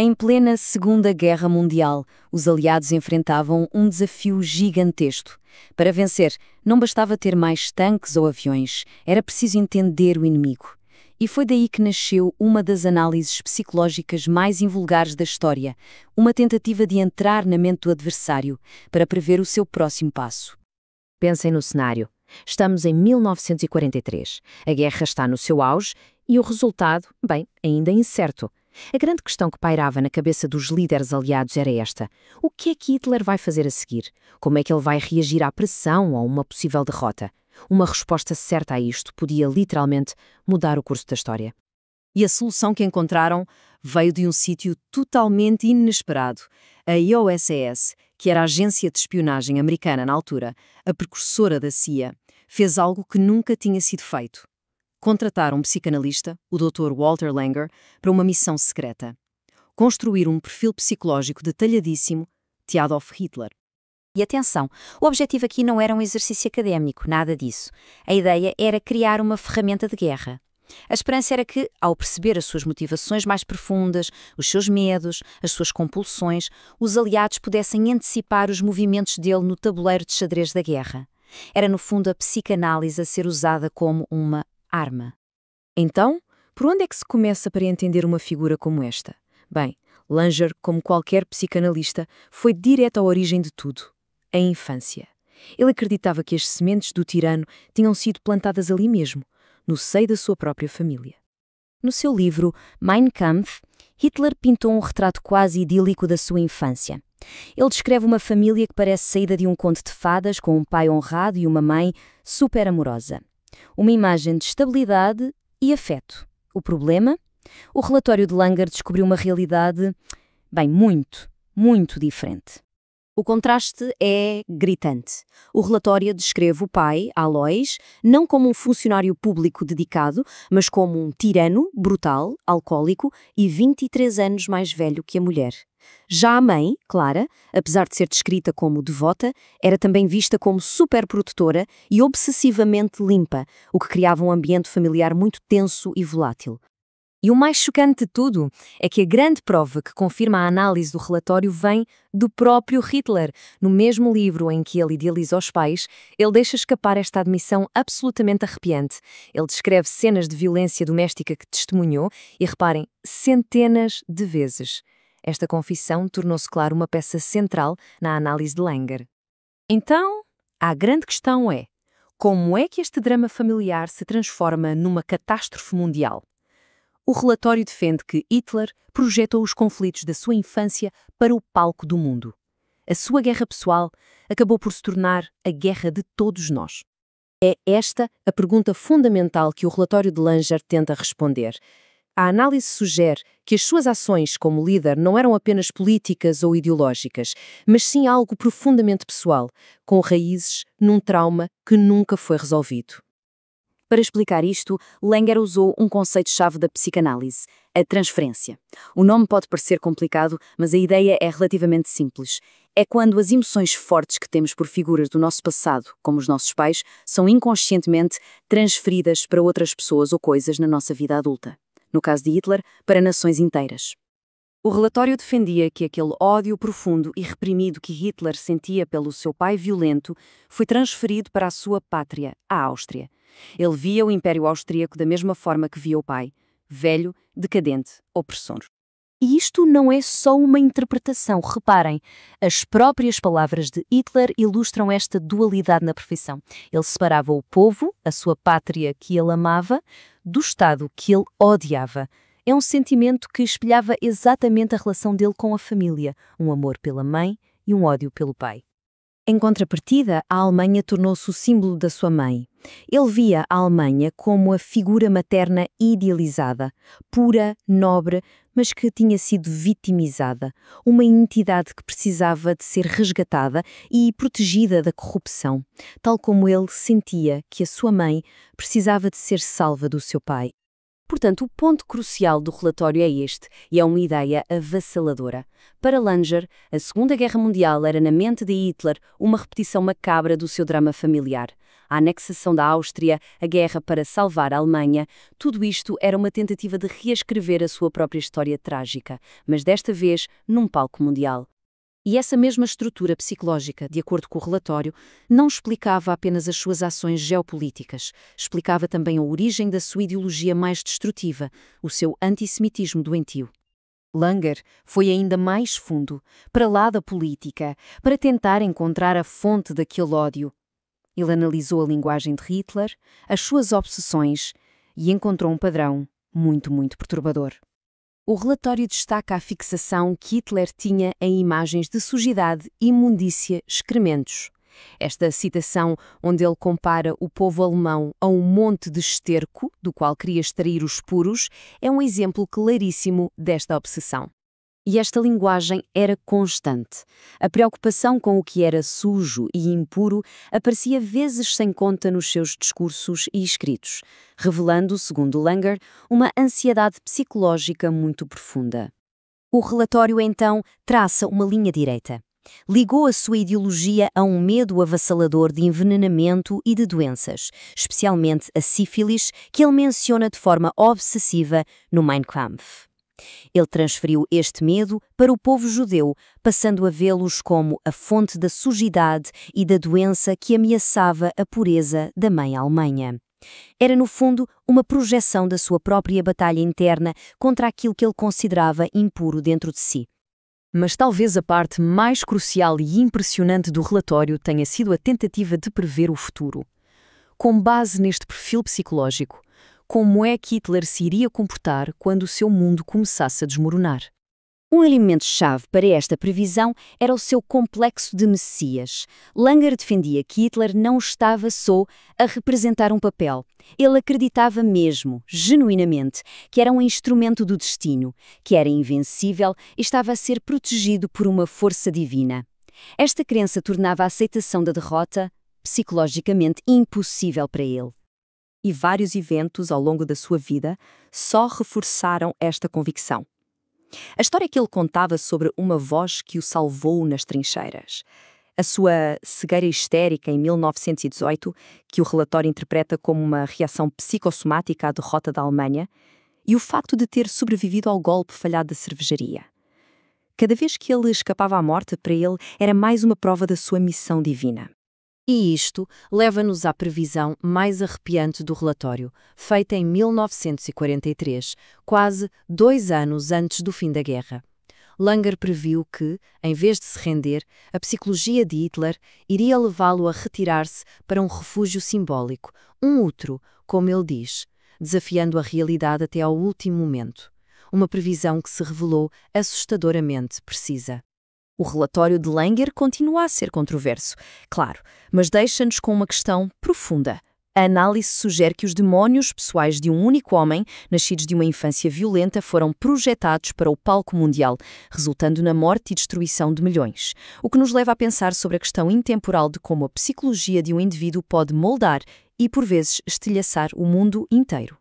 Em plena Segunda Guerra Mundial, os aliados enfrentavam um desafio gigantesco. Para vencer, não bastava ter mais tanques ou aviões, era preciso entender o inimigo. E foi daí que nasceu uma das análises psicológicas mais invulgares da história, uma tentativa de entrar na mente do adversário para prever o seu próximo passo. Pensem no cenário. Estamos em 1943. A guerra está no seu auge e o resultado, bem, ainda incerto. A grande questão que pairava na cabeça dos líderes aliados era esta: o que é que Hitler vai fazer a seguir? Como é que ele vai reagir à pressão ou a uma possível derrota? Uma resposta certa a isto podia literalmente mudar o curso da história. E a solução que encontraram veio de um sítio totalmente inesperado. A IOSS, que era a agência de espionagem americana na altura, a precursora da CIA, fez algo que nunca tinha sido feito. Contratar um psicanalista, o Dr. Walter Langer, para uma missão secreta. Construir um perfil psicológico detalhadíssimo de Adolf Hitler. E atenção, o objetivo aqui não era um exercício académico, nada disso. A ideia era criar uma ferramenta de guerra. A esperança era que, ao perceber as suas motivações mais profundas, os seus medos, as suas compulsões, os aliados pudessem antecipar os movimentos dele no tabuleiro de xadrez da guerra. Era, no fundo, a psicanálise a ser usada como uma arma. Então, por onde é que se começa para entender uma figura como esta? Bem, Langer, como qualquer psicanalista, foi direto à origem de tudo: a infância. Ele acreditava que as sementes do tirano tinham sido plantadas ali mesmo, no seio da sua própria família. No seu livro Mein Kampf, Hitler pintou um retrato quase idílico da sua infância. Ele descreve uma família que parece saída de um conto de fadas, com um pai honrado e uma mãe super amorosa. Uma imagem de estabilidade e afeto. O problema? O relatório de Langer descobriu uma realidade, bem, muito diferente. O contraste é gritante. O relatório descreve o pai, Alois, não como um funcionário público dedicado, mas como um tirano, brutal, alcoólico e 23 anos mais velho que a mulher. Já a mãe, Clara, apesar de ser descrita como devota, era também vista como superprotetora e obsessivamente limpa, o que criava um ambiente familiar muito tenso e volátil. E o mais chocante de tudo é que a grande prova que confirma a análise do relatório vem do próprio Hitler. No mesmo livro em que ele idealiza os pais, ele deixa escapar esta admissão absolutamente arrepiante. Ele descreve cenas de violência doméstica que testemunhou e, reparem, centenas de vezes. Esta confissão tornou-se, claro, uma peça central na análise de Langer. Então, a grande questão é: como é que este drama familiar se transforma numa catástrofe mundial? O relatório defende que Hitler projetou os conflitos da sua infância para o palco do mundo. A sua guerra pessoal acabou por se tornar a guerra de todos nós. É esta a pergunta fundamental que o relatório de Langer tenta responder. A análise sugere que as suas ações como líder não eram apenas políticas ou ideológicas, mas sim algo profundamente pessoal, com raízes num trauma que nunca foi resolvido. Para explicar isto, Langer usou um conceito-chave da psicanálise, a transferência. O nome pode parecer complicado, mas a ideia é relativamente simples. É quando as emoções fortes que temos por figuras do nosso passado, como os nossos pais, são inconscientemente transferidas para outras pessoas ou coisas na nossa vida adulta. No caso de Hitler, para nações inteiras. O relatório defendia que aquele ódio profundo e reprimido que Hitler sentia pelo seu pai violento foi transferido para a sua pátria, a Áustria. Ele via o Império Austríaco da mesma forma que via o pai, velho, decadente, opressor. E isto não é só uma interpretação, reparem, as próprias palavras de Hitler ilustram esta dualidade na perfeição. Ele separava o povo, a sua pátria que ele amava, do Estado que ele odiava. É um sentimento que espelhava exatamente a relação dele com a família, um amor pela mãe e um ódio pelo pai. Em contrapartida, a Alemanha tornou-se o símbolo da sua mãe. Ele via a Alemanha como a figura materna idealizada, pura, nobre, mas que tinha sido vitimizada, uma entidade que precisava de ser resgatada e protegida da corrupção, tal como ele sentia que a sua mãe precisava de ser salva do seu pai. Portanto, o ponto crucial do relatório é este, e é uma ideia avassaladora. Para Langer, a Segunda Guerra Mundial era na mente de Hitler uma repetição macabra do seu drama familiar. a anexação da Áustria, a guerra para salvar a Alemanha, tudo isto era uma tentativa de reescrever a sua própria história trágica, mas desta vez num palco mundial. E essa mesma estrutura psicológica, de acordo com o relatório, não explicava apenas as suas ações geopolíticas, explicava também a origem da sua ideologia mais destrutiva, o seu antissemitismo doentio. Langer foi ainda mais fundo, para lá da política, para tentar encontrar a fonte daquele ódio. Ele analisou a linguagem de Hitler, as suas obsessões e encontrou um padrão muito perturbador. O relatório destaca a fixação que Hitler tinha em imagens de sujidade, imundícia, excrementos. Esta citação, onde ele compara o povo alemão a um monte de esterco, do qual queria extrair os puros, é um exemplo claríssimo desta obsessão. E esta linguagem era constante. A preocupação com o que era sujo e impuro aparecia vezes sem conta nos seus discursos e escritos, revelando, segundo Langer, uma ansiedade psicológica muito profunda. O relatório, então, traça uma linha direita. Ligou a sua ideologia a um medo avassalador de envenenamento e de doenças, especialmente a sífilis, que ele menciona de forma obsessiva no Mein Kampf. Ele transferiu este medo para o povo judeu, passando a vê-los como a fonte da sujidade e da doença que ameaçava a pureza da mãe Alemanha. Era, no fundo, uma projeção da sua própria batalha interna contra aquilo que ele considerava impuro dentro de si. Mas talvez a parte mais crucial e impressionante do relatório tenha sido a tentativa de prever o futuro. Com base neste perfil psicológico, como é que Hitler se iria comportar quando o seu mundo começasse a desmoronar? Um elemento-chave para esta previsão era o seu complexo de Messias. Langer defendia que Hitler não estava só a representar um papel. Ele acreditava mesmo, genuinamente, que era um instrumento do destino, que era invencível e estava a ser protegido por uma força divina. Esta crença tornava a aceitação da derrota psicologicamente impossível para ele. E vários eventos ao longo da sua vida só reforçaram esta convicção. A história que ele contava sobre uma voz que o salvou nas trincheiras, a sua cegueira histérica em 1918, que o relatório interpreta como uma reação psicossomática à derrota da Alemanha, e o facto de ter sobrevivido ao golpe falhado da cervejaria. Cada vez que ele escapava à morte, para ele era mais uma prova da sua missão divina. E isto leva-nos à previsão mais arrepiante do relatório, feita em 1943, quase 2 anos antes do fim da guerra. Langer previu que, em vez de se render, a psicologia de Hitler iria levá-lo a retirar-se para um refúgio simbólico, um útero, como ele diz, desafiando a realidade até ao último momento. Uma previsão que se revelou assustadoramente precisa. O relatório de Langer continua a ser controverso, claro, mas deixa-nos com uma questão profunda. A análise sugere que os demónios pessoais de um único homem, nascidos de uma infância violenta, foram projetados para o palco mundial, resultando na morte e destruição de milhões. O que nos leva a pensar sobre a questão intemporal de como a psicologia de um indivíduo pode moldar e, por vezes, estilhaçar o mundo inteiro.